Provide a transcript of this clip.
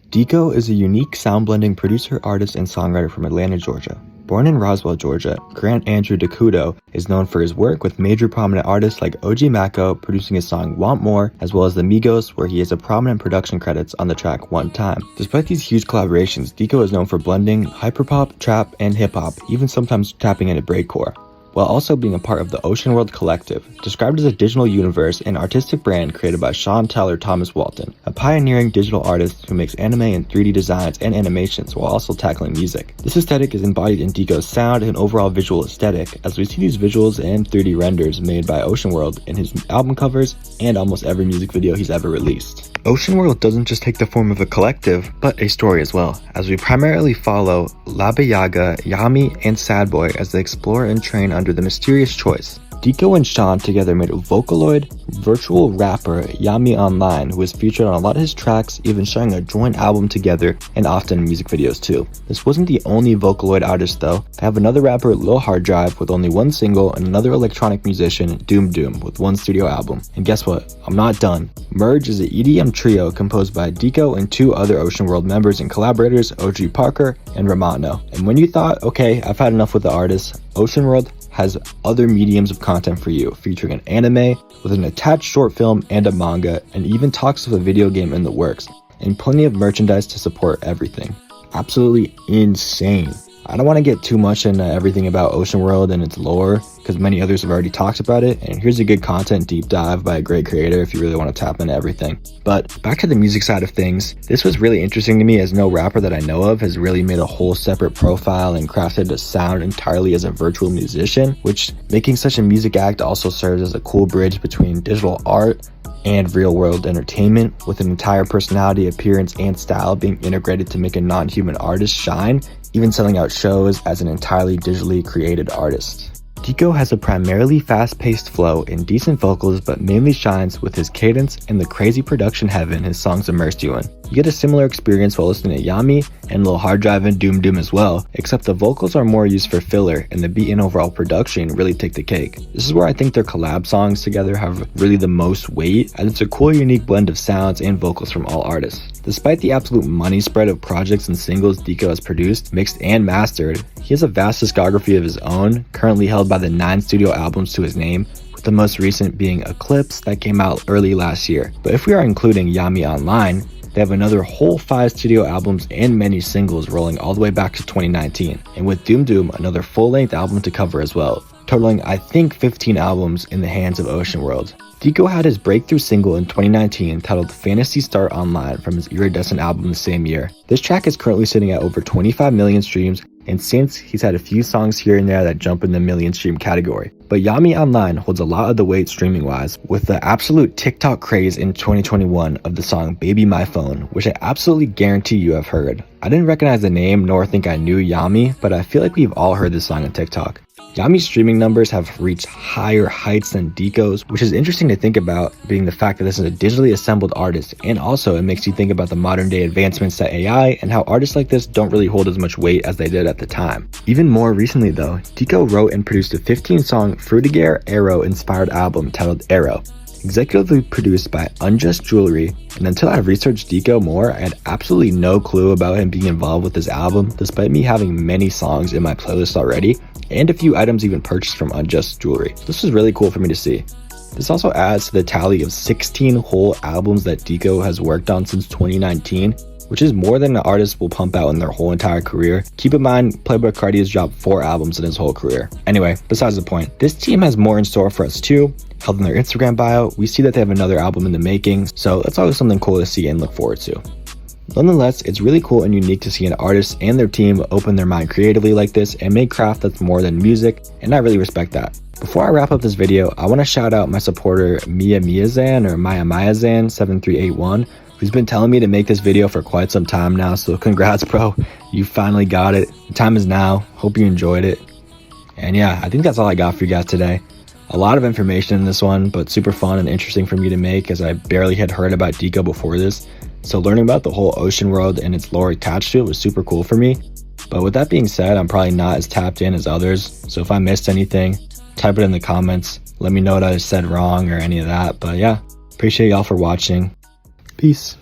Deko is a unique sound blending producer, artist, and songwriter from Atlanta, Georgia. Born in Roswell, Georgia, Grant Andrew Decouto is known for his work with major prominent artists like OG Maco, producing his song Want More, as well as the Migos, where he has a prominent production credits on the track One Time. Despite these huge collaborations, Deko is known for blending hyperpop, trap, and hip-hop, even sometimes tapping into breakcore, while also being a part of the Oseanworld collective, described as a digital universe and artistic brand created by Sean Tyler Thomas Walton, a pioneering digital artist who makes anime and 3D designs and animations while also tackling music. This aesthetic is embodied in Deko's sound and overall visual aesthetic, as we see these visuals and 3D renders made by Oseanworld in his album covers and almost every music video he's ever released. Oseanworld doesn't just take the form of a collective, but a story as well, as we primarily follow Laba Yaga, Yami, and Sad Boy as they explore and train under the mysterious choice. Deko and Sean together made Vocaloid, virtual rapper Yami Online, who is featured on a lot of his tracks, even sharing a joint album together and often in music videos too. This wasn't the only Vocaloid artist though. I have another rapper, Lil Hard Drive, with only one single, and another electronic musician, Doom Doom, with one studio album. And guess what? I'm not done. Merge is an EDM trio composed by Deko and two other Oseanworld members and collaborators, OG Parker and Romano. And when you thought, okay, I've had enough with the artists, Oseanworld has other mediums of content for you, featuring an anime with an attached short film and a manga, and even talks of a video game in the works, and plenty of merchandise to support everything. Absolutely insane. I don't want to get too much into everything about Oseanworld and its lore, because many others have already talked about it, and here's a good content deep dive by a great creator if you really want to tap into everything. But back to the music side of things, this was really interesting to me, as no rapper that I know of has really made a whole separate profile and crafted a sound entirely as a virtual musician, which making such a music act also serves as a cool bridge between digital art and real-world entertainment, with an entire personality, appearance, and style being integrated to make a non-human artist shine, even selling out shows as an entirely digitally created artist. Deko has a primarily fast-paced flow and decent vocals, but mainly shines with his cadence and the crazy production heaven his songs immerse you in. You get a similar experience while listening to Yami and Lil Hard Drive and Doom Doom as well, except the vocals are more used for filler and the beat and overall production really take the cake. This is where I think their collab songs together have really the most weight, as it's a cool unique blend of sounds and vocals from all artists. Despite the absolute money spread of projects and singles Deko has produced, mixed, and mastered, he has a vast discography of his own, currently held by the 9 studio albums to his name, with the most recent being Eclipse that came out early last year. But if we are including Yami Online, they have another whole 5 studio albums and many singles rolling all the way back to 2019, and with Doom Doom, another full-length album to cover as well, totaling I think 15 albums in the hands of Oseanworld. Deko had his breakthrough single in 2019 titled Phantasy Star Online from his Iridescent album the same year. This track is currently sitting at over 25 million streams, and since he's had a few songs here and there that jump in the million stream category. But Yami Online holds a lot of the weight streaming wise, with the absolute TikTok craze in 2021 of the song Baby My Phone, which I absolutely guarantee you have heard. I didn't recognize the name nor think I knew Yami, but I feel like we've all heard this song on TikTok. Yami's streaming numbers have reached higher heights than Deko's, which is interesting to think about, being the fact that this is a digitally assembled artist, and also it makes you think about the modern day advancements to AI and how artists like this don't really hold as much weight as they did at the time. Even more recently though, Deko wrote and produced a 15-song frutiger aero-inspired album titled Aero, executively produced by Unjust Jewelry, and until I researched Deko more, I had absolutely no clue about him being involved with this album, despite me having many songs in my playlist already, and a few items even purchased from Unjust Jewelry. This was really cool for me to see. This also adds to the tally of 16 whole albums that Deko has worked on since 2019, which is more than an artist will pump out in their whole entire career. Keep in mind, Playboi Carti has dropped 4 albums in his whole career. Anyway, besides the point, this team has more in store for us too. Held in their Instagram bio, we see that they have another album in the making, so that's always something cool to see and look forward to. Nonetheless, it's really cool and unique to see an artist and their team open their mind creatively like this and make craft that's more than music, and I really respect that. Before I wrap up this video, I want to shout out my supporter Mia Miazan or Maya Miazan 7381, who's been telling me to make this video for quite some time now, so congrats bro, you finally got it. The time is now. Hope you enjoyed it. And yeah, I think that's all I got for you guys today. A lot of information in this one, but super fun and interesting for me to make, as I barely had heard about Deko before this. So learning about the whole Oseanworld and its lore attached to it was super cool for me. But with that being said, I'm probably not as tapped in as others, so if I missed anything, type it in the comments. Let me know what I said wrong or any of that. But yeah, appreciate y'all for watching. Peace.